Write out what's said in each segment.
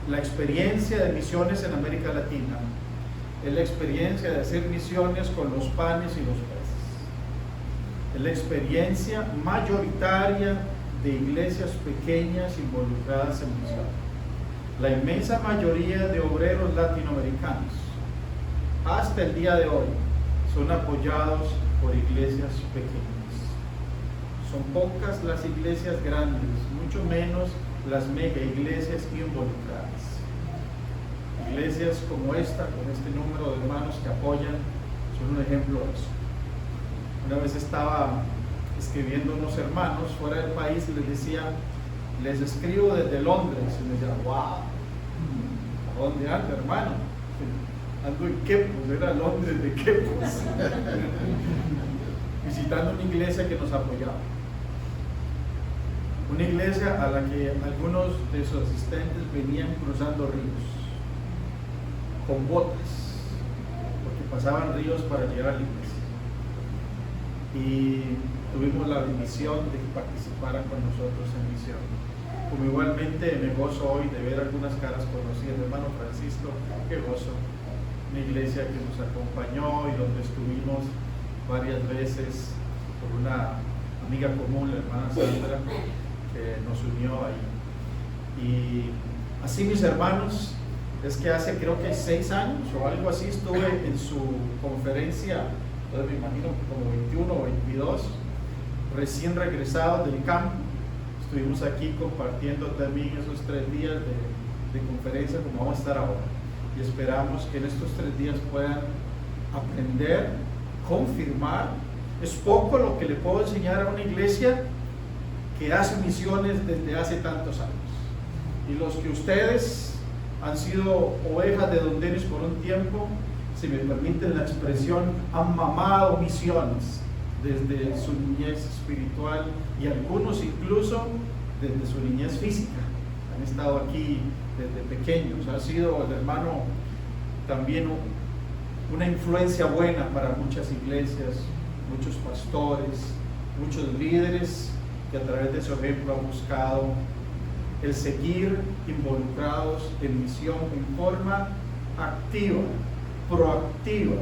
La experiencia de misiones en América Latina es la experiencia de hacer misiones con los panes y los peces. Es la experiencia mayoritaria de iglesias pequeñas involucradas en misión. La inmensa mayoría de obreros latinoamericanos, hasta el día de hoy, son apoyados por iglesias pequeñas. Son pocas las iglesias grandes, mucho menos las mega iglesias involucradas. Iglesias como esta, con este número de hermanos que apoyan, son un ejemplo de eso. Una vez estaba escribiendo unos hermanos fuera del país y les decía, les escribo desde Londres, y me decían, wow, ¿a dónde anda, hermano? Ando en Quepos, era Londres de Quepos, visitando una iglesia que nos apoyaba. Una iglesia a la que algunos de sus asistentes venían cruzando ríos con botas, porque pasaban ríos para llegar a la iglesia. Y tuvimos la bendición de que participaran con nosotros en misión. Como igualmente me gozo hoy de ver algunas caras conocidas, hermano Francisco, qué gozo. Una iglesia que nos acompañó y donde estuvimos varias veces por una amiga común, la hermana Sandra, que nos unió ahí. Y así, mis hermanos, es que hace creo que 6 años o algo así estuve en su conferencia, entonces me imagino como 21 o 22, recién regresados del campo. Estuvimos aquí compartiendo también esos 3 días de conferencia como vamos a estar ahora, y esperamos que en estos 3 días puedan aprender, confirmar. Es poco lo que le puedo enseñar a una iglesia que hace misiones desde hace tantos años, y los que ustedes han sido ovejas de Don Denis por un tiempo, si me permiten la expresión, han mamado misiones desde su niñez espiritual, y algunos incluso desde su niñez física, han estado aquí desde pequeños. Ha sido el hermano también una influencia buena para muchas iglesias, muchos pastores, muchos líderes que a través de su ejemplo han buscado el seguir involucrados en misión en forma activa, proactiva,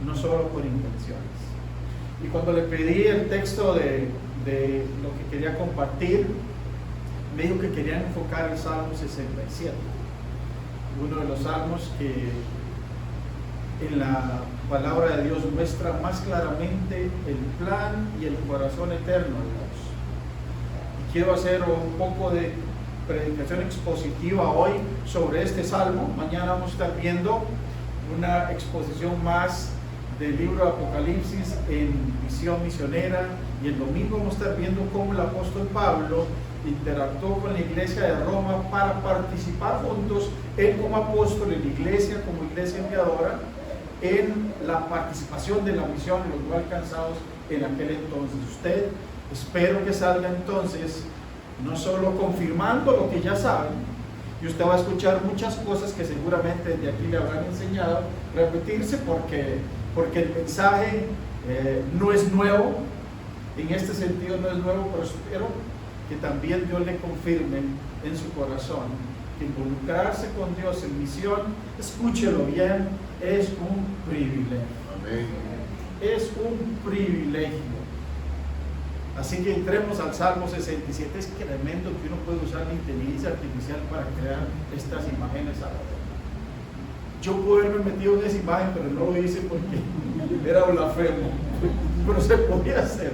no solo por intenciones. Y cuando le pedí el texto de lo que quería compartir, me dijo que querían enfocar el Salmo 67, uno de los salmos que en la palabra de Dios muestra más claramente el plan y el corazón eterno de Dios. Y quiero hacer un poco de predicación expositiva hoy sobre este salmo. Mañana vamos a estar viendo una exposición más del libro de Apocalipsis en visión misionera, y el domingo vamos a estar viendo cómo el apóstol Pablo interactuó con la iglesia de Roma para participar juntos, él como apóstol y la iglesia como iglesia enviadora, en la participación de la misión de los no alcanzados en aquel entonces. Usted, espero que salga entonces no solo confirmando lo que ya saben, y usted va a escuchar muchas cosas que seguramente desde aquí le habrán enseñado, repetirse porque el mensaje no es nuevo, en este sentido no es nuevo, pero espero que también Dios le confirme en su corazón que involucrarse con Dios en misión, escúchelo bien, es un privilegio. Amén. Es un privilegio. Así que entremos al Salmo 67. Es tremendo que uno puede usar la inteligencia artificial para crear estas imágenes ahora. Yo pude haberme metido en esa imagen, pero no lo hice porque era blasfemo, pero se podía hacer.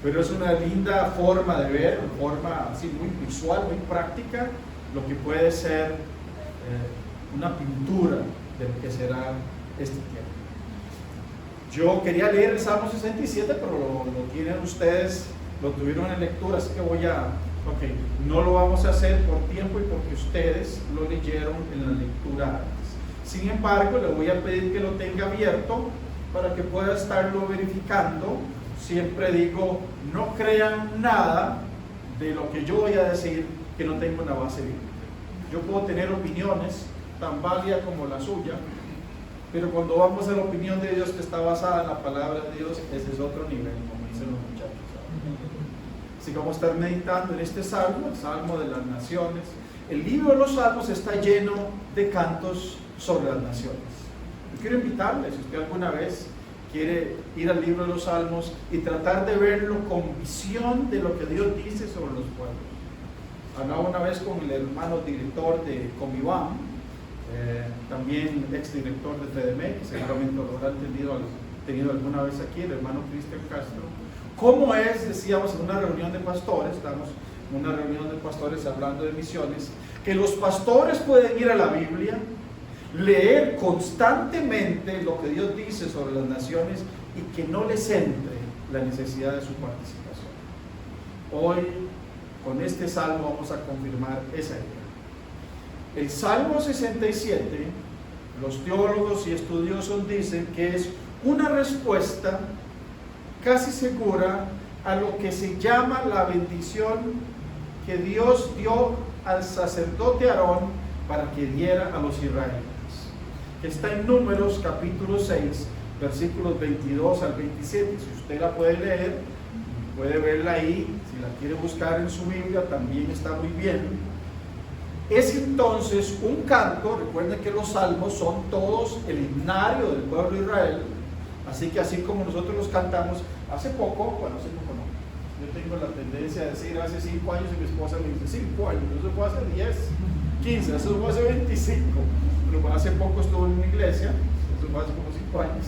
Pero es una linda forma de ver, una forma así muy visual, muy práctica, lo que puede ser una pintura de lo que será este tiempo. Yo quería leer el Salmo 67, pero lo tienen ustedes, lo tuvieron en lectura, así que no lo vamos a hacer por tiempo y porque ustedes lo leyeron en la lectura antes. Sin embargo, le voy a pedir que lo tenga abierto para que pueda estarlo verificando. Siempre digo, no crean nada de lo que yo voy a decir que no tenga una base bíblica. Yo puedo tener opiniones tan válidas como la suya, pero cuando vamos a la opinión de Dios que está basada en la palabra de Dios, ese es otro nivel, como dicen los muchachos. Así que vamos a estar meditando en este salmo, el salmo de las naciones, El libro de los Salmos está lleno de cantos sobre las naciones. Yo quiero invitarle, si usted alguna vez quiere ir al libro de los Salmos y tratar de verlo con visión de lo que Dios dice sobre los pueblos. Hablaba una vez con el hermano director de Comiván, también exdirector de TDM, que seguramente lo habrán tenido alguna vez aquí, el hermano Cristian Castro. ¿Cómo es, decíamos en una reunión de pastores, estamos en una reunión de pastores hablando de misiones, que los pastores pueden ir a la Biblia, leer constantemente lo que Dios dice sobre las naciones y que no les entre la necesidad de su participación? Hoy, con este salmo, vamos a confirmar esa idea. El Salmo 67, los teólogos y estudiosos dicen que es una respuesta casi segura a lo que se llama la bendición que Dios dio al sacerdote Aarón para que diera a los israelitas, que está en Números capítulo 6, versículos 22 al 27. Si usted la puede leer, puede verla ahí. Si la quiere buscar en su Biblia, también está muy bien. Es entonces un canto. Recuerden que los salmos son todos el himnario del pueblo de Israel, así que así como nosotros los cantamos, hace poco no, yo tengo la tendencia a decir hace 5 años y mi esposa me dice 5 años, eso fue hace 10, 15, eso fue hace 25, pero hace poco estuve en una iglesia, eso fue hace como 5 años,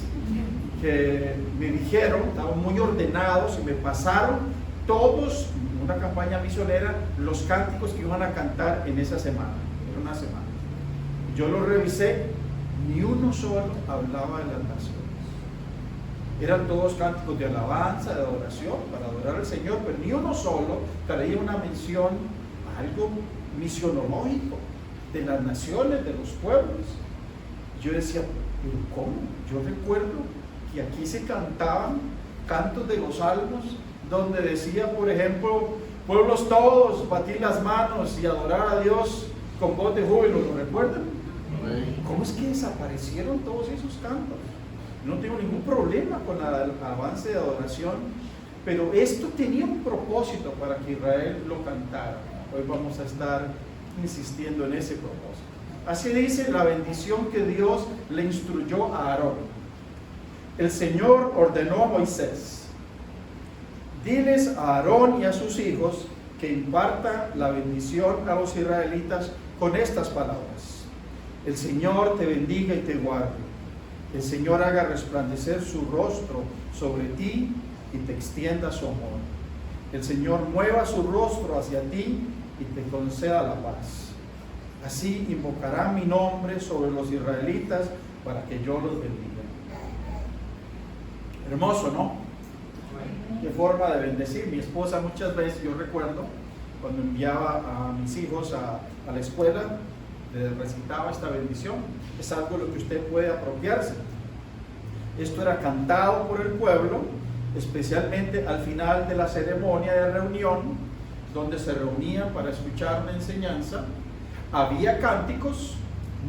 que me dijeron, estaban muy ordenados y me pasaron todos, en una campaña misionera, los cánticos que iban a cantar en esa semana, era una semana. Yo lo revisé, ni uno solo hablaba de las naciones. Eran todos cánticos de alabanza, de adoración, para adorar al Señor, pero ni uno solo traía una mención, algo misionológico, de las naciones, de los pueblos. Yo decía, ¿pero cómo? Yo recuerdo que aquí se cantaban cantos de los salmos, donde decía, por ejemplo, pueblos todos, batir las manos y adorar a Dios con voz de júbilo. ¿Lo recuerdan? ¿Cómo es que desaparecieron todos esos cantos? No tengo ningún problema con el avance de adoración, pero esto tenía un propósito para que Israel lo cantara. Hoy vamos a estar insistiendo en ese propósito. Así dice la bendición que Dios le instruyó a Aarón. El Señor ordenó a Moisés: diles a Aarón y a sus hijos que imparta la bendición a los israelitas con estas palabras: el Señor te bendiga y te guarde. El Señor haga resplandecer su rostro sobre ti y te extienda su amor. El Señor mueva su rostro hacia ti y te conceda la paz. Así invocará mi nombre sobre los israelitas para que yo los bendiga. Hermoso, ¿no? Qué forma de bendecir. Mi esposa muchas veces, yo recuerdo, cuando enviaba a mis hijos a la escuela, les recitaba esta bendición. Es algo de lo que usted puede apropiarse. Esto era cantado por el pueblo, especialmente al final de la ceremonia de reunión, donde se reunían para escuchar una enseñanza. Había cánticos,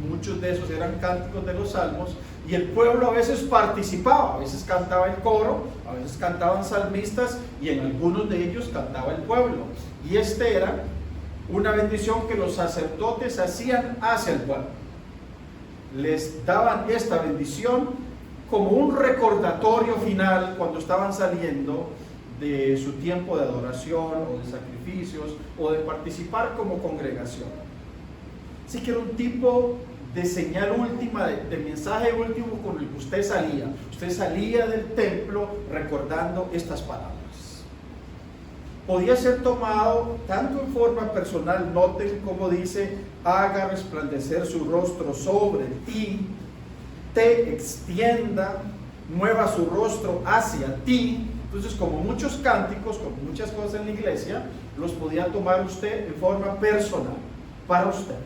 muchos de esos eran cánticos de los salmos, y el pueblo a veces participaba, a veces cantaba el coro, a veces cantaban salmistas, y en algunos de ellos cantaba el pueblo. Y este era una bendición que los sacerdotes hacían hacia el pueblo. Les daban esta bendición como un recordatorio final cuando estaban saliendo de su tiempo de adoración o de sacrificios o de participar como congregación. Así que era un tipo de señal última, de mensaje último con el que usted salía. Usted salía del templo recordando estas palabras. Podía ser tomado tanto en forma personal, noten cómo dice: haga resplandecer su rostro sobre ti, te extienda, mueva su rostro hacia ti. Entonces, como muchos cánticos, como muchas cosas en la iglesia, los podía tomar usted en forma personal, para usted.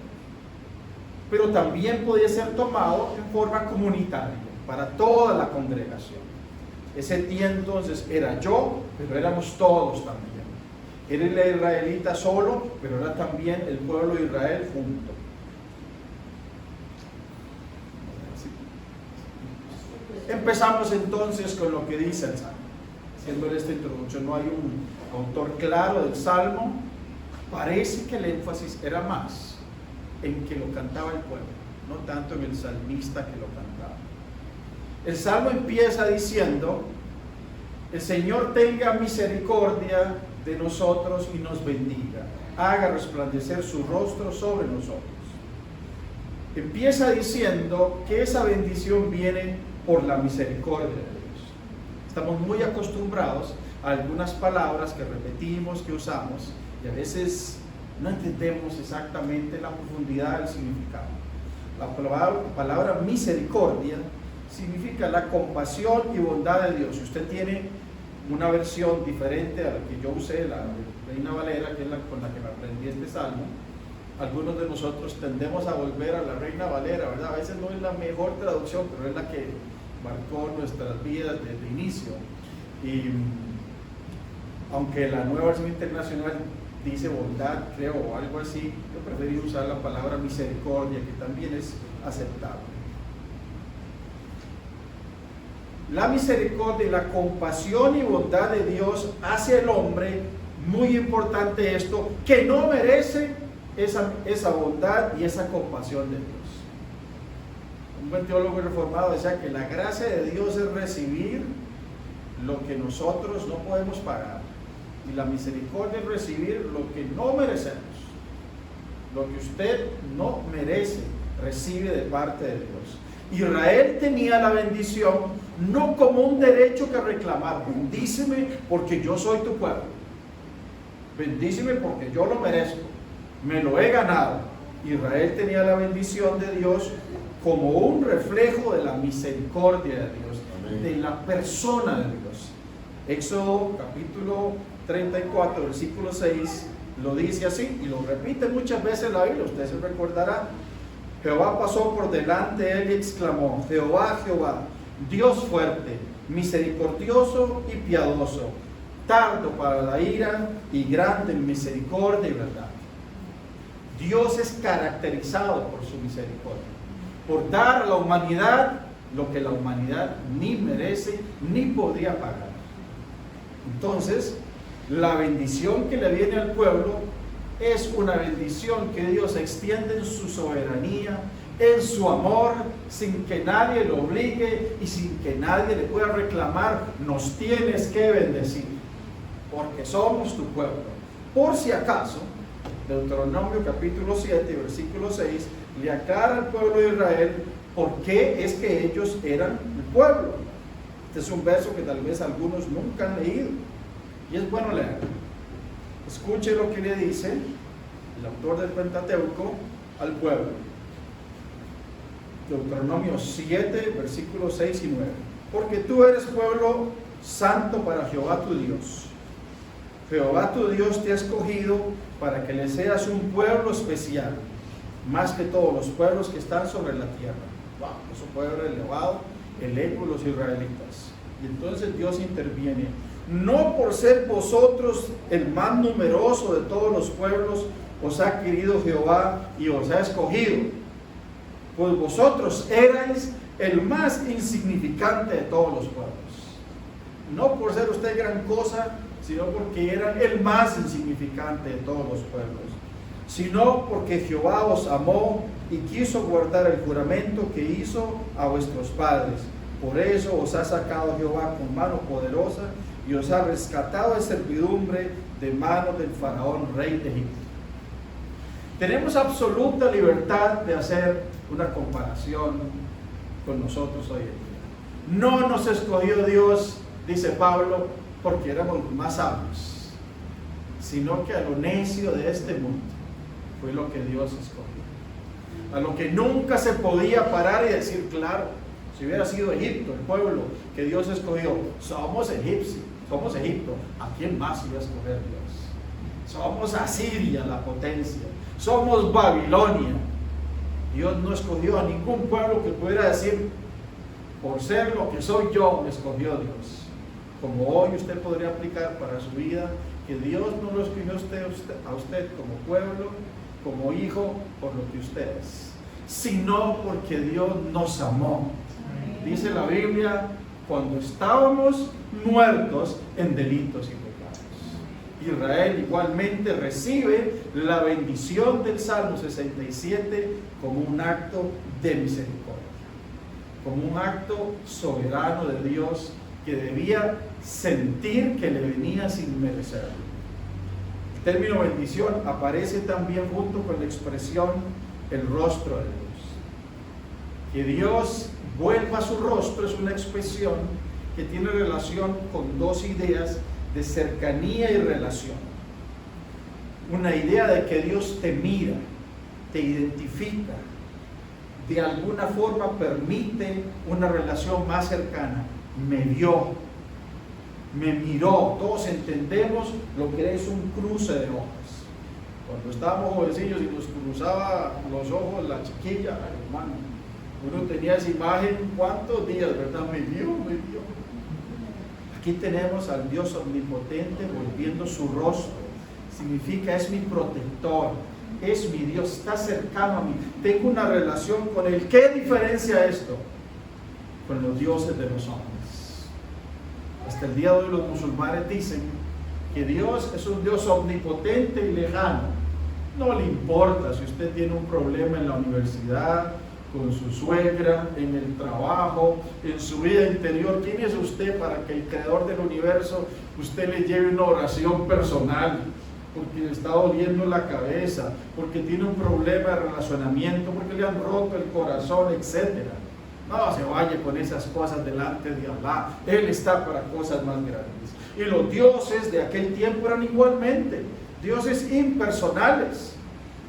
Pero también podía ser tomado en forma comunitaria, para toda la congregación. Ese día entonces era yo, pero éramos todos también. Era el israelita solo, pero era también el pueblo de Israel junto. Empezamos entonces con lo que dice el Salmo. Haciéndole esta introducción, no hay un autor claro del Salmo. Parece que el énfasis era más en que lo cantaba el pueblo, no tanto en el salmista que lo cantaba. El salmo empieza diciendo: el Señor tenga misericordia de nosotros y nos bendiga, haga resplandecer su rostro sobre nosotros. Empieza diciendo que esa bendición viene por la misericordia de Dios. Estamos muy acostumbrados a algunas palabras que repetimos, que usamos, y a veces no entendemos exactamente la profundidad del significado. La palabra misericordia significa la compasión y bondad de Dios. Si usted tiene una versión diferente a la que yo usé, la Reina Valera, que es con la que me aprendí este salmo, algunos de nosotros tendemos a volver a la Reina Valera, ¿verdad? A veces no es la mejor traducción, pero es la que marcó nuestras vidas desde el inicio. Y aunque la Nueva Versión Internacional dice bondad, creo, o algo así, yo preferí usar la palabra misericordia, que también es aceptable. La misericordia y la compasión y bondad de Dios hacia el hombre, muy importante esto, que no merece esa bondad y esa compasión de Dios. Un buen teólogo reformado decía que la gracia de Dios es recibir lo que nosotros no podemos pagar, y la misericordia es recibir lo que no merecemos. Lo que usted no merece, recibe de parte de Dios. Israel tenía la bendición no como un derecho que reclamar: bendíceme porque yo soy tu pueblo, bendíceme porque yo lo merezco, me lo he ganado. Israel tenía la bendición de Dios como un reflejo de la misericordia de Dios, amén, de la persona de Dios. Éxodo capítulo 34, versículo 6 lo dice así, y lo repite muchas veces en la Biblia, usted se recordará. Jehová pasó por delante de él y exclamó: Jehová, Jehová, Dios fuerte, misericordioso y piadoso, tardo para la ira y grande en misericordia y verdad. Dios es caracterizado por su misericordia, por dar a la humanidad lo que la humanidad ni merece ni podría pagar. Entonces, la bendición que le viene al pueblo es una bendición que Dios extiende en su soberanía, en su amor, sin que nadie lo obligue y sin que nadie le pueda reclamar: nos tienes que bendecir, porque somos tu pueblo. Por si acaso, Deuteronomio capítulo 7, versículo 6, le aclara al pueblo de Israel por qué es que ellos eran el pueblo. Este es un verso que tal vez algunos nunca han leído, y es bueno leerlo. Escuche lo que le dice el autor del Pentateuco al pueblo. Deuteronomio 7, versículos 6 y 9. Porque tú eres pueblo santo para Jehová tu Dios. Jehová tu Dios te ha escogido para que le seas un pueblo especial, más que todos los pueblos que están sobre la tierra. Wow, es un pueblo elevado, electo los israelitas. Y entonces Dios interviene: no por ser vosotros el más numeroso de todos los pueblos os ha querido Jehová y os ha escogido, pues vosotros erais el más insignificante de todos los pueblos. No por ser usted gran cosa, sino porque eran el más insignificante de todos los pueblos, sino porque Jehová os amó y quiso guardar el juramento que hizo a vuestros padres. Por eso os ha sacado Jehová con mano poderosa y os ha rescatado de servidumbre de manos del faraón, rey de Egipto. Tenemos absoluta libertad de hacer una comparación con nosotros hoy en día. No nos escogió Dios, dice Pablo, porque éramos más sabios, sino que a lo necio de este mundo fue lo que Dios escogió. A lo que nunca se podía parar y decir: claro, si hubiera sido Egipto, el pueblo que Dios escogió, somos egipcios, somos Egipto, ¿a quién más iba a escoger Dios? Somos Asiria, la potencia, somos Babilonia. Dios no escogió a ningún pueblo que pudiera decir: por ser lo que soy yo, me escogió Dios. Como hoy usted podría aplicar para su vida, que Dios no lo escogió a usted como pueblo, como hijo, por lo que usted es, sino porque Dios nos amó. Dice la Biblia: cuando estábamos muertos en delitos y pecados. Israel igualmente recibe la bendición del Salmo 67 como un acto de misericordia, como un acto soberano de Dios que debía sentir que le venía sin merecerlo. El término bendición aparece también junto con la expresión el rostro de Dios. Que Dios vuelva su rostro es una expresión que tiene relación con dos ideas de cercanía y relación. Una idea de que Dios te mira, te identifica, de alguna forma permite una relación más cercana. Me vio, me miró. Todos entendemos lo que es un cruce de ojos. Cuando estábamos jovencillos y nos cruzaba los ojos la chiquilla, hermano, uno tenía esa imagen, ¿cuántos días, verdad? Me vio. Aquí tenemos al Dios omnipotente volviendo su rostro. Significa, es mi protector, es mi Dios, está cercano a mí, tengo una relación con Él. ¿Qué diferencia esto con los dioses de los hombres? Hasta el día de hoy los musulmanes dicen que Dios es un Dios omnipotente y lejano. No le importa si usted tiene un problema en la universidad, con su suegra, en el trabajo, en su vida interior. ¿Quién es usted para que el creador del universo usted le lleve una oración personal? Porque le está doliendo la cabeza, porque tiene un problema de relacionamiento, porque le han roto el corazón, etc. No se vaya con esas cosas delante de Allah. Él está para cosas más grandes. Y los dioses de aquel tiempo eran igualmente dioses impersonales.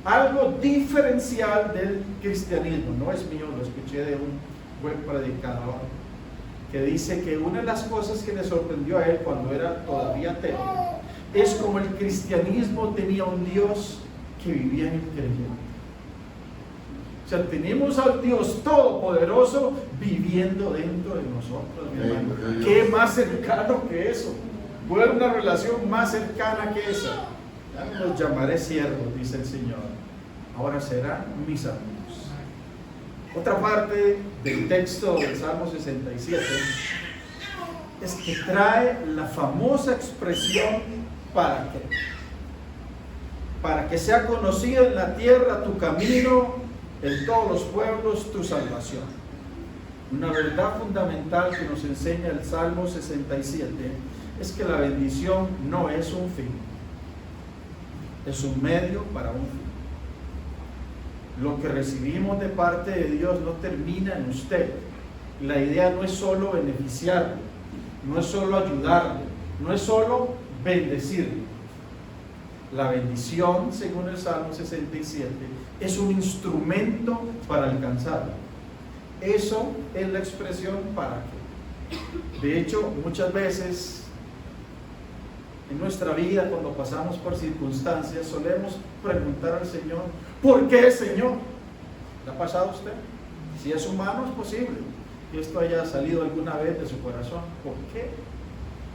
Algo diferencial del cristianismo. No es mío, lo escuché de un buen predicador que dice que una de las cosas que le sorprendió a él cuando era todavía ateo es como el cristianismo tenía un Dios que vivía en el creyente. O sea, tenemos al Dios todopoderoso viviendo dentro de nosotros, mi hermano. ¿Qué más cercano que eso? ¿Puede haber una relación más cercana que esa? Ya los llamaré siervos, dice el Señor. Ahora serán mis amigos. Otra parte del texto del Salmo 67 es que trae la famosa expresión ¿para qué? Para que sea conocido en la tierra tu camino, en todos los pueblos tu salvación. Una verdad fundamental que nos enseña el Salmo 67 es que la bendición no es un fin, es un medio para un fin. Lo que recibimos de parte de Dios no termina en usted. La idea no es solo beneficiarle, no es solo ayudarle, no es solo bendecirle. La bendición, según el Salmo 67, es un instrumento para alcanzarlo. Eso es la expresión para qué. De hecho, muchas veces en nuestra vida, cuando pasamos por circunstancias, solemos preguntar al Señor: ¿por qué, Señor? ¿Le ha pasado a usted? Si es humano, es posible que esto haya salido alguna vez de su corazón. ¿Por qué?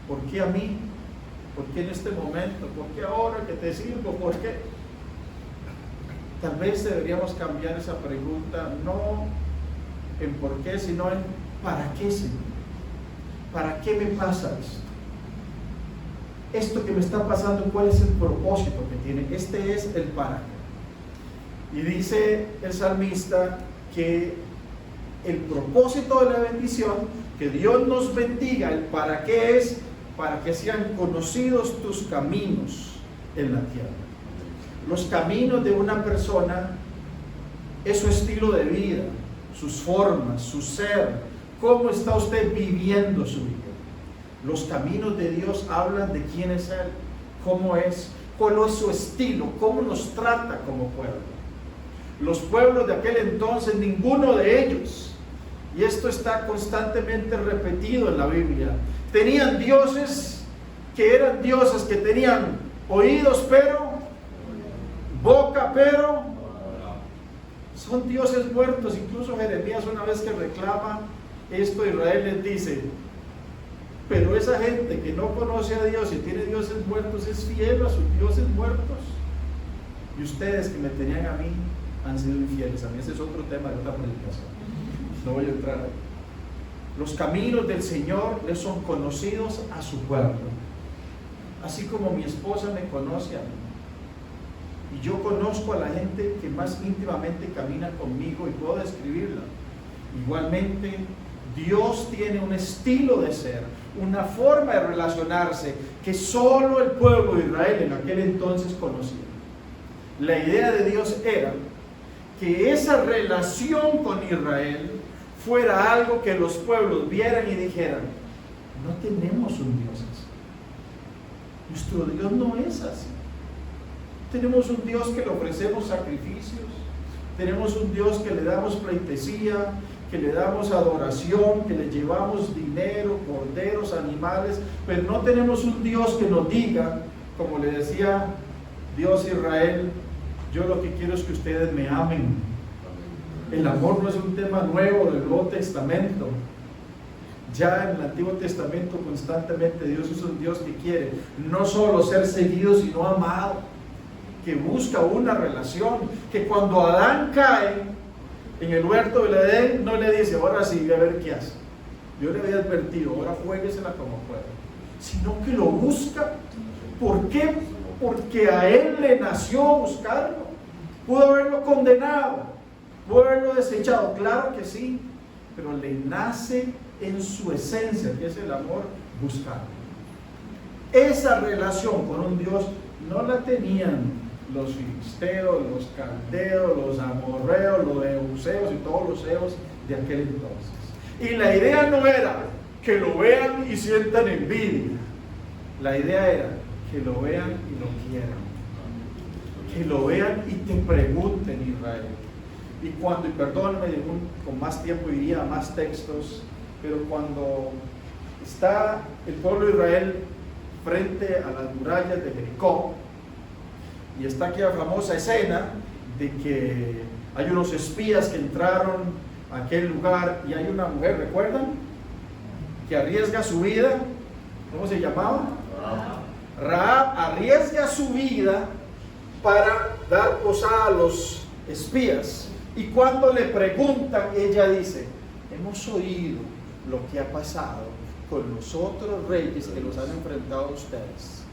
¿Por qué a mí? ¿Por qué en este momento? ¿Por qué ahora que te sirvo? ¿Por qué? Tal vez deberíamos cambiar esa pregunta, no en por qué, sino en ¿para qué, Señor? ¿Para qué me pasa esto? Esto que me está pasando, ¿cuál es el propósito que tiene? Este es el para qué. Y dice el salmista que el propósito de la bendición, que Dios nos bendiga, el para qué es para que sean conocidos tus caminos en la tierra. Los caminos de una persona es su estilo de vida, sus formas, su ser, cómo está usted viviendo su vida. Los caminos de Dios hablan de quién es Él, cómo es, cuál es su estilo, cómo nos trata como pueblo. Los pueblos de aquel entonces, ninguno de ellos, y esto está constantemente repetido en la Biblia, tenían dioses que eran dioses que tenían oídos pero, boca pero, son dioses muertos. Incluso Jeremías, una vez que reclama esto, Israel les dice: pero esa gente que no conoce a Dios y tiene dioses muertos es fiel a sus dioses muertos. Y ustedes que me tenían a mí han sido infieles a mí. Ese es otro tema de otra predicación, no voy a entrar ahí. Los caminos del Señor les son conocidos a su pueblo. así como mi esposa me conoce a mí. Y yo conozco a la gente que más íntimamente camina conmigo y puedo describirla. Igualmente, Dios tiene un estilo de ser, una forma de relacionarse que solo el pueblo de Israel en aquel entonces conocía. La idea de Dios era que esa relación con Israel fuera algo que los pueblos vieran y dijeran: no tenemos un Dios así. Nuestro Dios no es así. Tenemos un Dios que le ofrecemos sacrificios, tenemos un Dios que le damos pleitesía, que le damos adoración, que le llevamos dinero, corderos, animales, pero no tenemos un Dios que nos diga, como le decía Dios a Israel: yo lo que quiero es que ustedes me amen. El amor no es un tema nuevo del Nuevo Testamento. Ya en el Antiguo Testamento constantemente Dios es un Dios que quiere no solo ser seguido, sino amado, que busca una relación, que cuando Adán cae en el huerto del Edén, no le dice: ahora sí, a ver qué hace. Yo le había advertido, ahora juéguesela como pueda. Sino que lo busca. ¿Por qué? Porque a él le nació buscarlo. Pudo haberlo condenado, pudo haberlo desechado, claro que sí, pero le nace en su esencia, que es el amor, buscarlo. Esa relación con un Dios no la tenían los filisteos, los caldeos, los amorreos, los euseos y todos los eos de aquel entonces. Y la idea no era que lo vean y sientan envidia. La idea era que lo vean y lo quieran. Que lo vean y te pregunten, Israel. Y cuando, y perdóname, con más tiempo iría a más textos, pero cuando está el pueblo de Israel frente a las murallas de Jericó, y está aquella famosa escena de que hay unos espías que entraron a aquel lugar y hay una mujer, ¿recuerdan? Que arriesga su vida. ¿Cómo se llamaba? Rahab arriesga su vida para dar posada a los espías. Y cuando le preguntan, ella dice: hemos oído lo que ha pasado con los otros reyes que los han enfrentado a ustedes.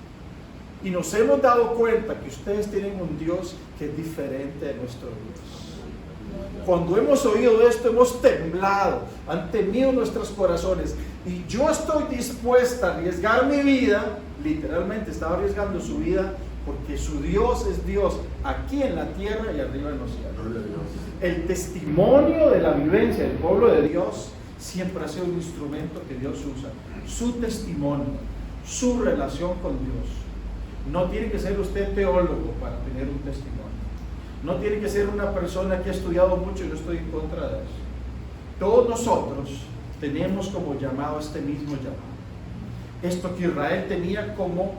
Y nos hemos dado cuenta que ustedes tienen un Dios que es diferente de nuestro Dios. Cuando hemos oído esto, hemos temblado, han temido nuestros corazones. Y yo estoy dispuesta a arriesgar mi vida, literalmente estaba arriesgando su vida, porque su Dios es Dios aquí en la tierra y arriba en los cielos. El testimonio de la vivencia del pueblo de Dios siempre ha sido un instrumento que Dios usa. Su testimonio, su relación con Dios. No tiene que ser usted teólogo para tener un testimonio. No tiene que ser una persona que ha estudiado mucho, y yo estoy en contra de eso. Todos nosotros tenemos como llamado este mismo llamado. Esto que Israel tenía como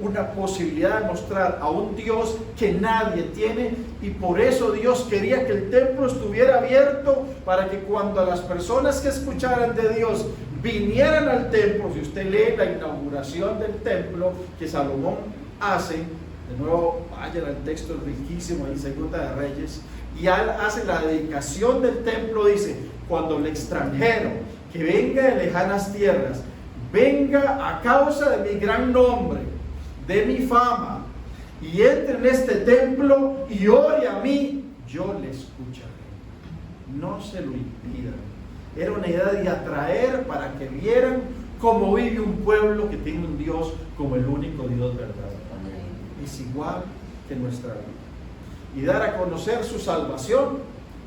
una posibilidad de mostrar a un Dios que nadie tiene, y por eso Dios quería que el templo estuviera abierto para que cuando las personas que escucharan de Dios vinieran al templo, si usted lee la inauguración del templo que Salomón hace, de nuevo vayan al texto riquísimo en Segunda de Reyes, y él hace la dedicación del templo, dice: cuando el extranjero que venga de lejanas tierras venga a causa de mi gran nombre, de mi fama, y entre en este templo y ore a mí, yo le escucharé. No se lo impidan. Era una idea de atraer para que vieran cómo vive un pueblo que tiene un Dios como el único Dios verdadero. Es igual que nuestra vida. Y dar a conocer su salvación,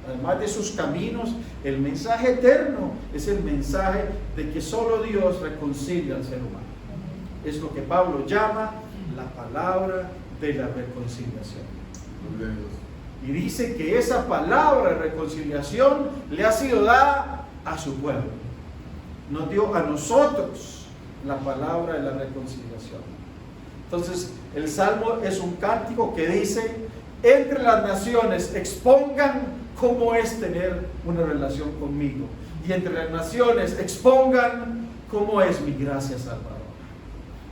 además de sus caminos. El mensaje eterno es el mensaje de que solo Dios reconcilia al ser humano. Es lo que Pablo llama la palabra de la reconciliación. Y dice que esa palabra de reconciliación le ha sido dada a su pueblo. Nos dio a nosotros la palabra de la reconciliación. Entonces, el Salmo es un cántico que dice: entre las naciones expongan cómo es tener una relación conmigo, y entre las naciones expongan cómo es mi gracia salvadora,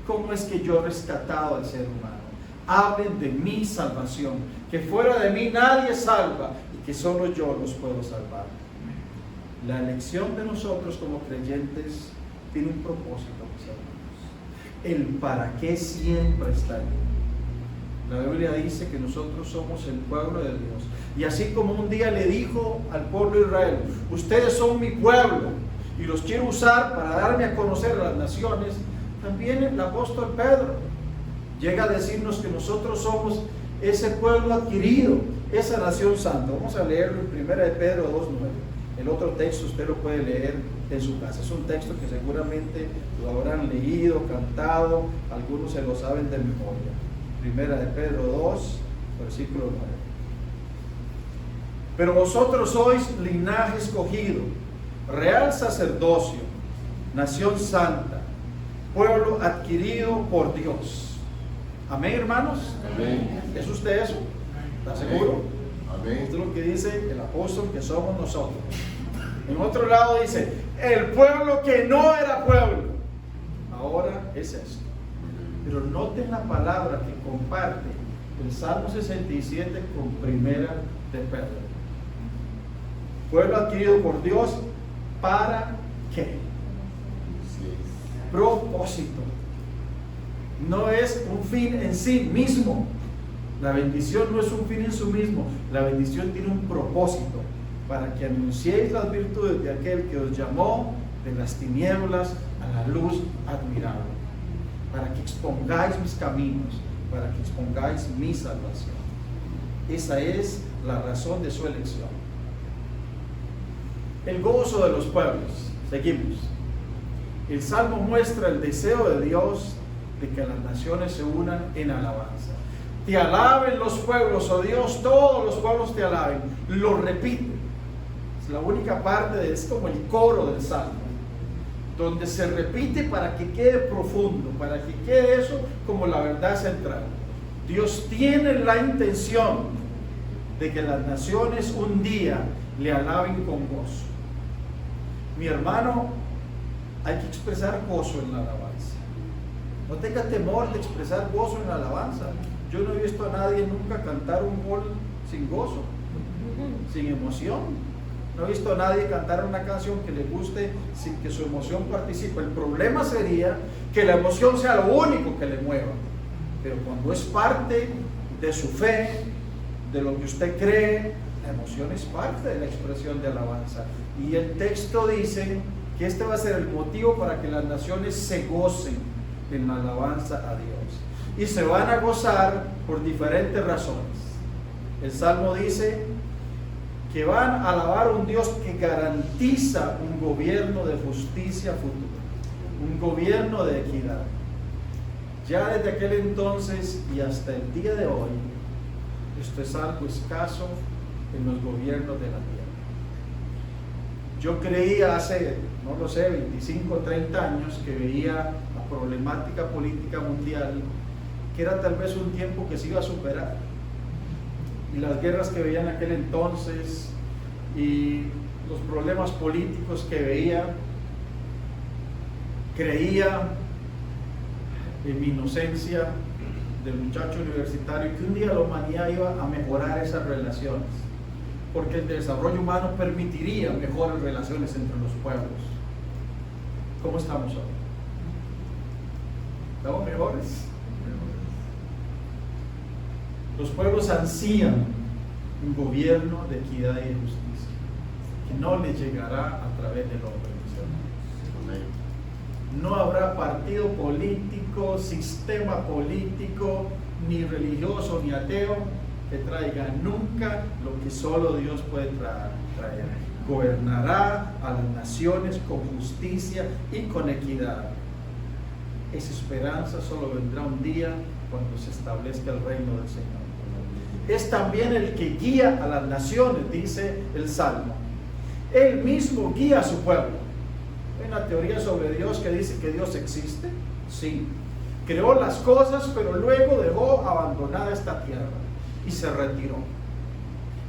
cómo es que yo he rescatado al ser humano. Hablen de mi salvación, que fuera de mí nadie salva y que solo yo los puedo salvar. La elección de nosotros como creyentes tiene un propósito, mis hermanos. el para qué siempre está ahí. La Biblia dice que nosotros somos el pueblo de Dios. Y así como un día le dijo al pueblo de Israel, ustedes son mi pueblo y los quiero usar para darme a conocer a las naciones, también el apóstol Pedro llega a decirnos que nosotros somos ese pueblo adquirido, esa nación santa. Vamos a leerlo en 1 de Pedro 2:9. El otro texto usted lo puede leer en su casa. Es un texto que seguramente lo habrán leído, cantado, algunos se lo saben de memoria. 1 de Pedro 2, versículo 9. Pero vosotros sois linaje escogido, real sacerdocio, nación santa, pueblo adquirido por Dios. Amén, hermanos. Amén. ¿Es usted eso? ¿Está seguro? Amén. Esto es lo que dice el apóstol que somos nosotros. En otro lado dice, el pueblo que no era pueblo, ahora es esto. Pero noten la palabra que comparte el Salmo 67 con 1 de Pedro. Pueblo adquirido por Dios, ¿para qué? Propósito. No es un fin en sí mismo. La bendición no es un fin en sí mismo. La bendición tiene un propósito, para que anunciéis las virtudes de aquel que os llamó de las tinieblas a la luz admirable, para que expongáis mis caminos, para que expongáis mi salvación. Esa es la razón de su elección. El gozo de los pueblos. Seguimos. El Salmo muestra el deseo de Dios de que las naciones se unan en alabanza. Te alaben los pueblos, oh Dios, todos los pueblos te alaben. Lo repite. Es la única parte, es como el coro del Salmo, donde se repite para que quede profundo, para que quede eso como la verdad central. Dios tiene la intención de que las naciones un día le alaben con gozo. Mi hermano, hay que expresar gozo en la alabanza. No tenga temor de expresar gozo en la alabanza. Yo no he visto a nadie nunca cantar un gol sin gozo, sin emoción. No he visto a nadie cantar una canción que le guste sin que su emoción participe. El problema sería que la emoción sea lo único que le mueva. Pero cuando es parte de su fe, de lo que usted cree, la emoción es parte de la expresión de alabanza. Y el texto dice que este va a ser el motivo para que las naciones se gocen en la alabanza a Dios. Y se van a gozar por diferentes razones. El Salmo dice que van a alabar a un Dios que garantiza un gobierno de justicia futura, un gobierno de equidad. Ya desde aquel entonces y hasta el día de hoy, esto es algo escaso en los gobiernos de la tierra. Yo creía hace, no lo sé, 25 o 30 años que veía la problemática política mundial, que era tal vez un tiempo que se iba a superar. Y las guerras que veía en aquel entonces y los problemas políticos que veía, creía en mi inocencia del muchacho universitario que un día la humanidad iba a mejorar esas relaciones, porque el desarrollo humano permitiría mejores relaciones entre los pueblos. ¿Cómo estamos hoy? ¿Estamos mejores? Los pueblos ansían un gobierno de equidad y de justicia, que no les llegará a través del hombre. No habrá partido político, sistema político, ni religioso, ni ateo, que traiga nunca lo que solo Dios puede traer. Gobernará a las naciones con justicia y con equidad. Esa esperanza solo vendrá un día cuando se establezca el reino del Señor. Es también el que guía a las naciones, dice el Salmo. Él mismo guía a su pueblo. Hay una teoría sobre Dios que dice que Dios existe. Sí. Creó las cosas, pero luego dejó abandonada esta tierra y se retiró.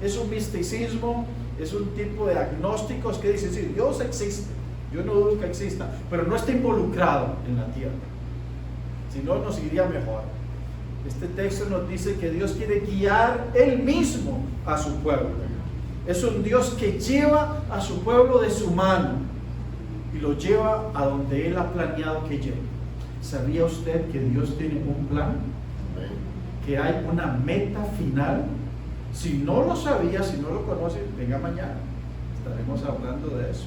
Es un misticismo, es un tipo de agnósticos que dicen, sí, Dios existe. Yo no dudo que exista, pero no está involucrado en la tierra. Si no, nos iría mejor. Este texto nos dice que Dios quiere guiar Él mismo a su pueblo. Es un Dios que lleva a su pueblo de su mano y lo lleva a donde Él ha planeado que llegue. ¿Sabía usted que Dios tiene un plan? Que hay una meta final. Si no lo sabía, si no lo conoce, venga mañana, estaremos hablando de eso.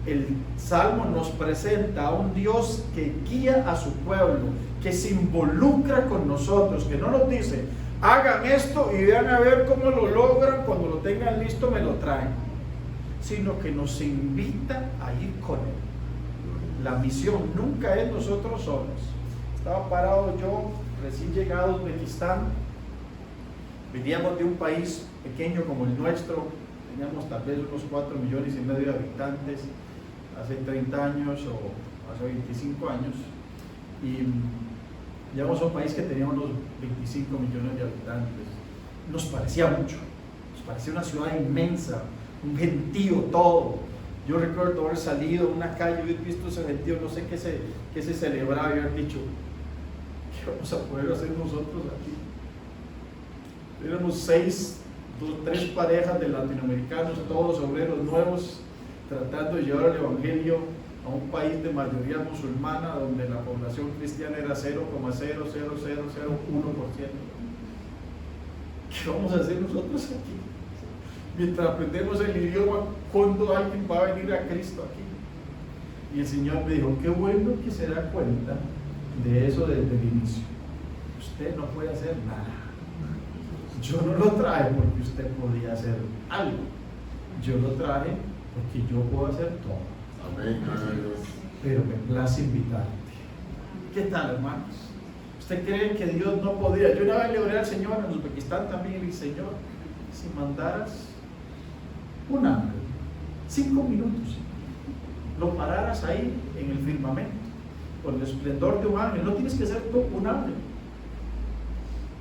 El Salmo nos presenta a un Dios que guía a su pueblo, que se involucra con nosotros, que no nos dice, hagan esto y vean a ver cómo lo logran, cuando lo tengan listo me lo traen, sino que nos invita a ir con Él. La misión nunca es nosotros solos. Estaba parado yo, recién llegado a Uzbekistán, veníamos de un país pequeño como el nuestro, teníamos tal vez unos 4,5 millones de habitantes, hace 30 años o hace 25 años, y llegamos a un país que tenía unos 25 millones de habitantes. Nos parecía mucho, nos parecía una ciudad inmensa, un gentío todo. Yo recuerdo haber salido a una calle, haber visto ese gentío, no sé qué se celebraba, y haber dicho, ¿qué vamos a poder hacer nosotros aquí? Éramos 3 parejas de latinoamericanos, todos obreros nuevos, tratando de llevar el evangelio a un país de mayoría musulmana, donde la población cristiana era 0,00001%. ¿Qué vamos a hacer nosotros aquí? Mientras aprendemos el idioma, ¿cuándo alguien va a venir a Cristo aquí? Y el Señor me dijo, qué bueno que se da cuenta de eso desde el inicio. Usted no puede hacer nada. Yo no lo traje porque usted podía hacer algo. Yo lo traje porque yo puedo hacer todo. Amén. Pero me place invitarte. ¿Qué tal, hermanos? ¿Usted cree que Dios no podría? Yo una vez le oré al Señor en Uzbekistán también, y dije, Señor, si mandaras un ángel, 5 minutos, lo pararas ahí en el firmamento, con el esplendor de un ángel, no tienes que ser tú un ángel,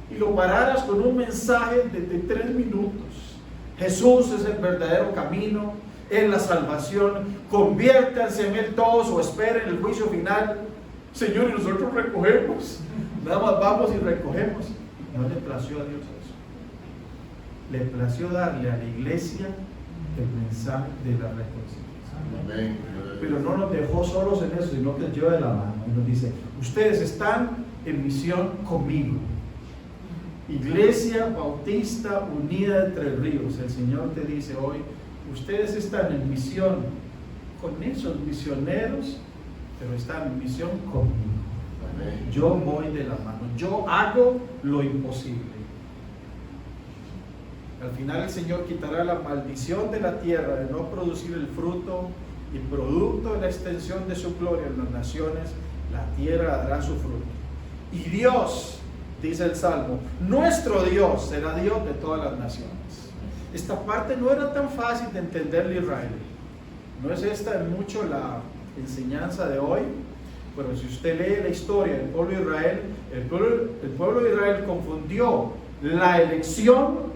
y lo pararas con un mensaje de 3 minutos. Jesús es el verdadero camino, es la salvación, conviértanse en Él todos o esperen el juicio final. Señor, y nosotros recogemos, nada más vamos y recogemos. No le plació a Dios eso. Le plació darle a la iglesia el mensaje de la reconciliación. Pero no nos dejó solos en eso, sino que nos lleva de la mano y nos dice, ustedes están en misión conmigo. Iglesia Bautista Unida de Tres Ríos, el Señor te dice hoy, ustedes están en misión con esos misioneros, pero están en misión conmigo. Amén. Yo voy de la mano, yo hago lo imposible. Al final el Señor quitará la maldición de la tierra de no producir el fruto, y producto de la extensión de su gloria en las naciones, la tierra dará su fruto. Y Dios, dice el Salmo, nuestro Dios será Dios de todas las naciones. Esta parte no era tan fácil de entenderle a Israel. No es esta en mucho la enseñanza de hoy, pero si usted lee la historia del pueblo de Israel, el pueblo de Israel confundió la elección,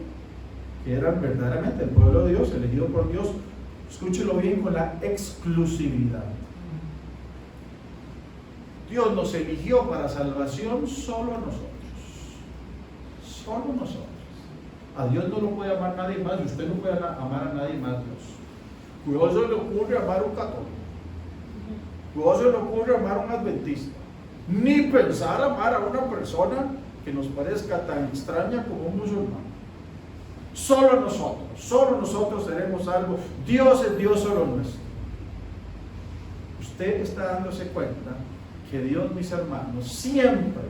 que eran verdaderamente el pueblo de Dios, elegido por Dios, escúchelo bien, con la exclusividad. Dios nos eligió para salvación solo a nosotros. Solo nosotros. A Dios no lo puede amar nadie más, y usted no puede amar a nadie más Dios. Cuidado se le ocurre amar a un católico. Cuidado se le ocurre amar a un adventista. Ni pensar amar a una persona que nos parezca tan extraña como un musulmán. Solo nosotros seremos salvos. Dios es Dios solo nuestro. Usted está dándose cuenta que Dios, mis hermanos, siempre,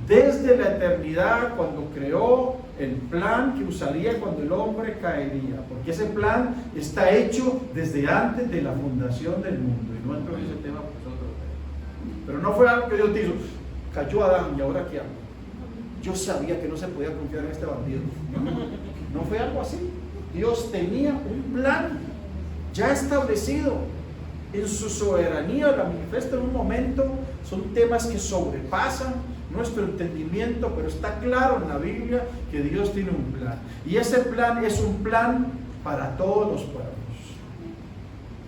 desde la eternidad, cuando creó el plan que usaría cuando el hombre caería, porque ese plan está hecho desde antes de la fundación del mundo, y no entro en ese tema por nosotros. Pero no fue algo que Dios dijo, cayó Adán y ahora qué hago. Yo sabía que no se podía confiar en este bandido. No fue algo así. Dios tenía un plan ya establecido. En su soberanía la manifiesta en un momento. Son temas que sobrepasan nuestro entendimiento, pero está claro en la Biblia que Dios tiene un plan. Y ese plan es un plan para todos los pueblos.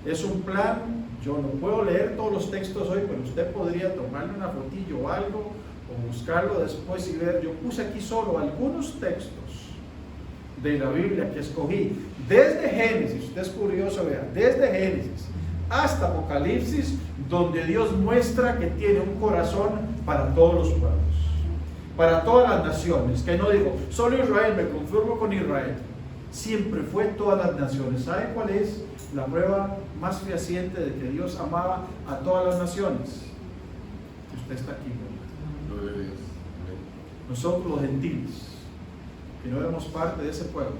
Es un plan, yo no puedo leer todos los textos hoy, pero usted podría tomarle una fotillo o algo, o buscarlo después y ver. Yo puse aquí solo algunos textos de la Biblia que escogí desde Génesis. Usted es curioso, vea, desde Génesis hasta Apocalipsis, donde Dios muestra que tiene un corazón para todos los pueblos, para todas las naciones, que no digo, solo Israel, me conformo con Israel. Siempre fue todas las naciones. ¿Sabe cuál es la prueba más fehaciente de que Dios amaba a todas las naciones? Usted está aquí, ¿verdad? Nosotros los gentiles, que no éramos parte de ese pueblo,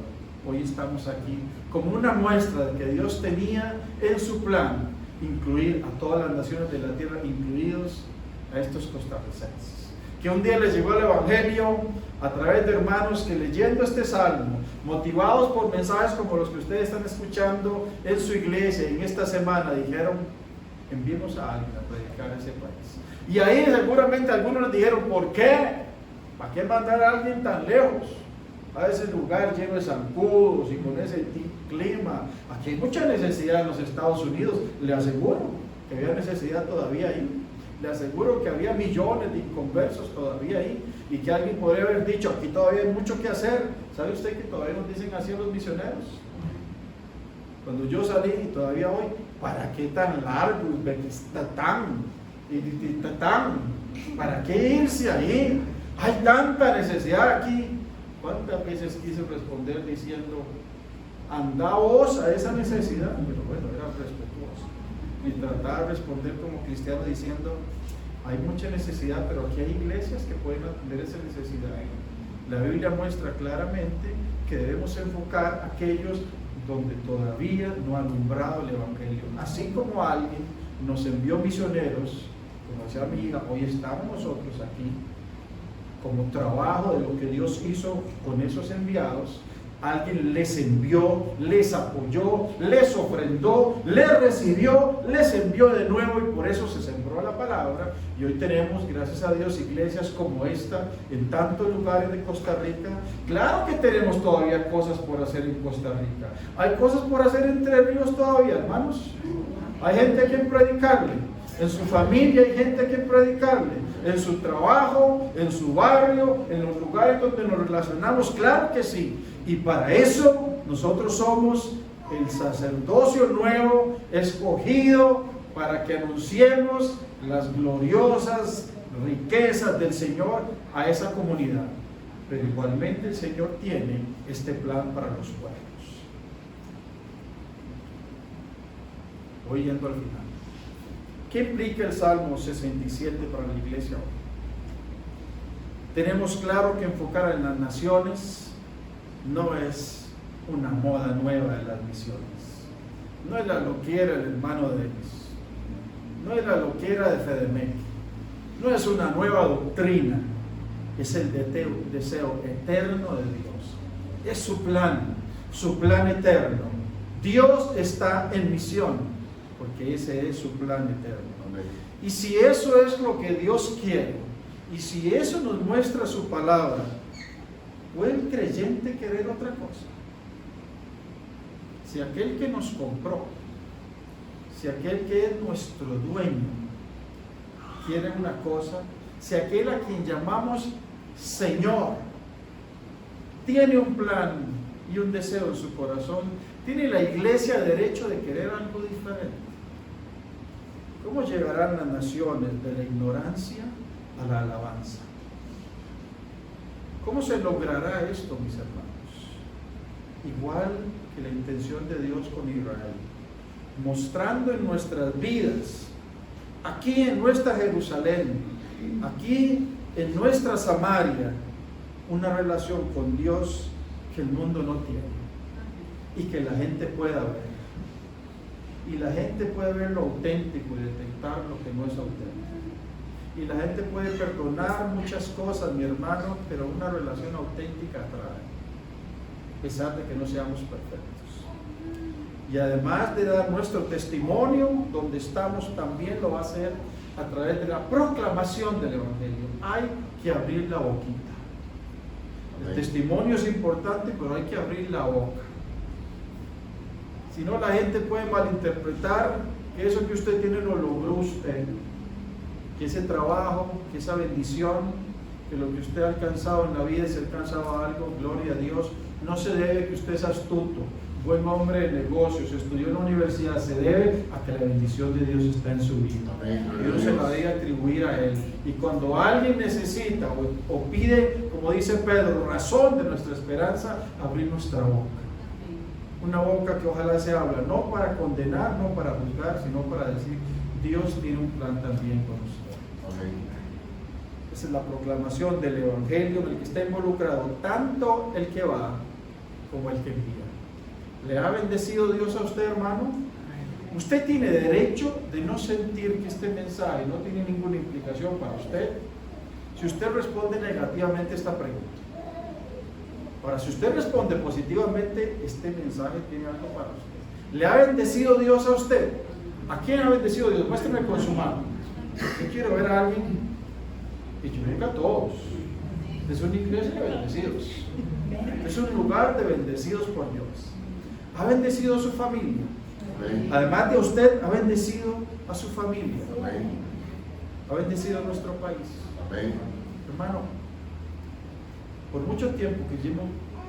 hoy estamos aquí como una muestra de que Dios tenía en su plan incluir a todas las naciones de la tierra, incluidos a estos costarricenses. Que un día les llegó el Evangelio a través de hermanos que, leyendo este salmo, motivados por mensajes como los que ustedes están escuchando en su iglesia en esta semana, dijeron: enviemos a alguien a predicar a ese país. Y ahí seguramente algunos les dijeron: ¿por qué? ¿Para qué mandar a alguien tan lejos a ese lugar lleno de zancudos y con ese clima? Aquí hay mucha necesidad en los Estados Unidos. Le aseguro que había necesidad todavía ahí. Le aseguro que había millones de inconversos todavía ahí, y que alguien podría haber dicho: aquí todavía hay mucho que hacer. ¿Sabe usted que todavía nos dicen así a los misioneros? Cuando yo salí, y todavía hoy: ¿para qué tan largo? ¿Para qué irse ahí? Hay tanta necesidad aquí. ¿Cuántas veces quise responder diciendo: anda vos a esa necesidad? Pero bueno, era respetuoso y trataba de responder como cristiano diciendo: hay mucha necesidad, pero aquí hay iglesias que pueden atender esa necesidad. La Biblia muestra claramente que debemos enfocar a aquellos donde todavía no ha alumbrado el Evangelio. Así como alguien nos envió misioneros, como decía mi hija, hoy estamos nosotros aquí como trabajo de lo que Dios hizo con esos enviados. Alguien les envió, les apoyó, les ofrendó, les recibió, les envió de nuevo, y por eso se sembró la palabra. Y hoy tenemos, gracias a Dios, iglesias como esta en tantos lugares de Costa Rica. Claro que tenemos todavía cosas por hacer en Costa Rica. Hay cosas por hacer en Entre Ríos todavía, hermanos. Hay gente a quien predicarle. En su familia hay gente a quien predicarle. En su trabajo, en su barrio, en los lugares donde nos relacionamos. Claro que sí. Y para eso nosotros somos el sacerdocio nuevo, escogido para que anunciemos las gloriosas riquezas del Señor a esa comunidad. Pero igualmente el Señor tiene este plan para los pueblos. Voy yendo al final. ¿Qué implica el Salmo 67 para la iglesia hoy? Tenemos claro que enfocar en las naciones no es una moda nueva de las misiones. No es la loquera del hermano Denis. No es la loquera de Fedemec. No es una nueva doctrina. Es el deseo eterno de Dios. Es su plan eterno. Dios está en misión, porque ese es su plan eterno. Amén. Y si eso es lo que Dios quiere, y si eso nos muestra su palabra, ¿puede el creyente querer otra cosa? Si aquel que nos compró, si aquel que es nuestro dueño quiere una cosa, si aquel a quien llamamos Señor tiene un plan y un deseo en su corazón, ¿tiene la iglesia derecho de querer algo diferente? ¿Cómo llegarán las naciones de la ignorancia a la alabanza? ¿Cómo se logrará esto, mis hermanos? Igual que la intención de Dios con Israel, mostrando en nuestras vidas, aquí en nuestra Jerusalén, aquí en nuestra Samaria, una relación con Dios que el mundo no tiene y que la gente pueda ver. Y la gente puede ver lo auténtico y detectar lo que no es auténtico. Y la gente puede perdonar muchas cosas, mi hermano, pero una relación auténtica trae, a pesar de que no seamos perfectos. Y además de dar nuestro testimonio donde estamos, también lo va a hacer a través de la proclamación del Evangelio. Hay que abrir la boquita. El testimonio es importante, pero hay que abrir la boca. Si no, la gente puede malinterpretar que eso que usted tiene lo logró usted, que ese trabajo, que esa bendición, que lo que usted ha alcanzado en la vida, si ha alcanzado algo, gloria a Dios, no se debe que usted es astuto, buen hombre de negocios, estudió en la universidad, se debe a que la bendición de Dios está en su vida. Dios se la debe atribuir a él. Y cuando alguien necesita o pide, como dice Pedro, razón de nuestra esperanza, abrir nuestra boca. Una boca que ojalá se habla, no para condenar, no para juzgar, sino para decir, Dios tiene un plan también con usted. Amén. Esa es la proclamación del Evangelio en el que está involucrado tanto el que va como el que envía. ¿Le ha bendecido Dios a usted, hermano? Usted tiene derecho de no sentir que este mensaje no tiene ninguna implicación para usted si usted responde negativamente a esta pregunta. Ahora, si usted responde positivamente, este mensaje tiene algo para usted. ¿Le ha bendecido Dios a usted? ¿A quién ha bendecido Dios? Muéstrame con su mano. Yo quiero ver a alguien, y yo digo a todos. Es una iglesia de bendecidos. Es un lugar de bendecidos por Dios. ¿Ha bendecido a su familia? Amén. Además de usted, ha bendecido a su familia. Amén. Ha bendecido a nuestro país. Amén. Hermano, por mucho tiempo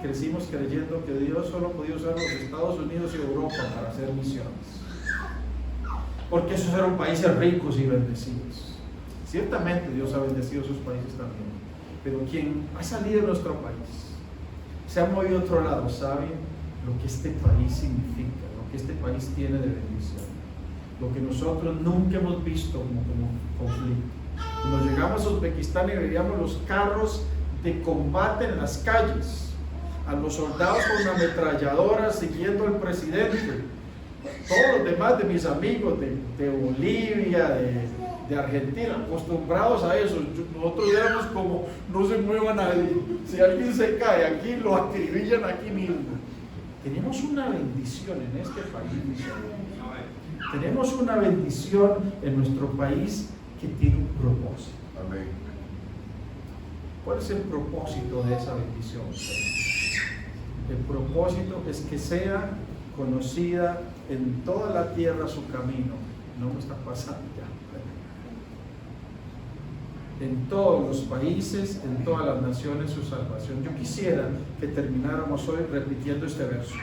crecimos creyendo que Dios solo podía usar los Estados Unidos y Europa para hacer misiones, porque esos eran países ricos y bendecidos. Ciertamente Dios ha bendecido sus países también, pero quien ha salido de nuestro país, se ha movido a otro lado, sabe lo que este país significa, lo que este país tiene de bendición, lo que nosotros nunca hemos visto como conflicto. Cuando llegamos a Uzbekistán y veíamos los carros de combate en las calles, a los soldados con ametralladoras siguiendo al presidente, todos los demás de mis amigos de Bolivia, de Argentina, acostumbrados a eso. Nosotros éramos como, no se mueva nadie, si alguien se cae aquí, lo acribillan aquí mismo. Tenemos una bendición en este país. Tenemos una bendición en nuestro país que tiene un propósito. Amén. ¿Cuál es el propósito de esa bendición? El propósito es que sea conocida en toda la tierra su camino. No me está pasando ya. En todos los países, en todas las naciones su salvación. Yo quisiera que termináramos hoy repitiendo este verso.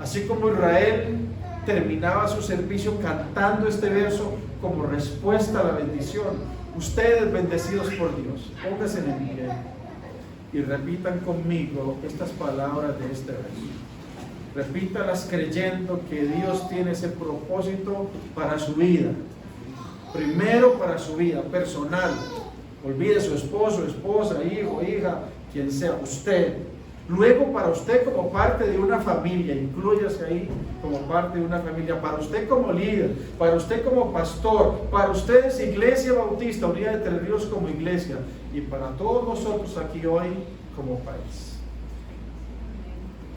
Así como Israel terminaba su servicio cantando este verso como respuesta a la bendición, ustedes bendecidos por Dios, pónganse en pie y repitan conmigo estas palabras de este verso. Repítalas creyendo que Dios tiene ese propósito para su vida. Primero para su vida personal. Olvide su esposo, esposa, hijo, hija, quien sea, usted. Luego para usted como parte de una familia, inclúyase ahí como parte de una familia, para usted como líder, para usted como pastor, para ustedes Iglesia Bautista, Unida de Tres Ríos como iglesia, y para todos nosotros aquí hoy como país.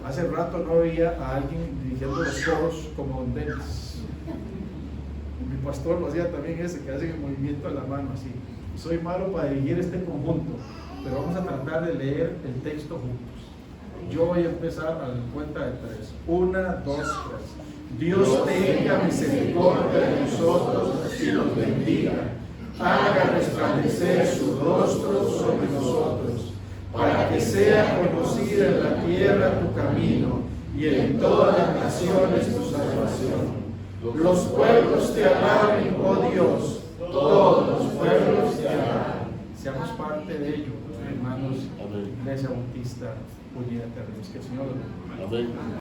Hace rato no veía a alguien dirigiendo los coros como Don Denis. Mi pastor lo hacía también ese, que hace el movimiento de la mano así. Soy malo para dirigir este conjunto, pero vamos a tratar de leer el texto juntos. Yo voy a empezar a la cuenta de 3. 1, 2, 3. Dios tenga misericordia de nosotros y nos bendiga. Haga resplandecer su rostro sobre nosotros, para que sea conocida en la tierra tu camino y en todas las naciones tu salvación. Los pueblos te alaben, oh Dios, todos los pueblos te alaben. Seamos parte de ello, hermanos. Iglesia Bautista Unida de Tres Ríos. Que el Señor los bendiga. Amén.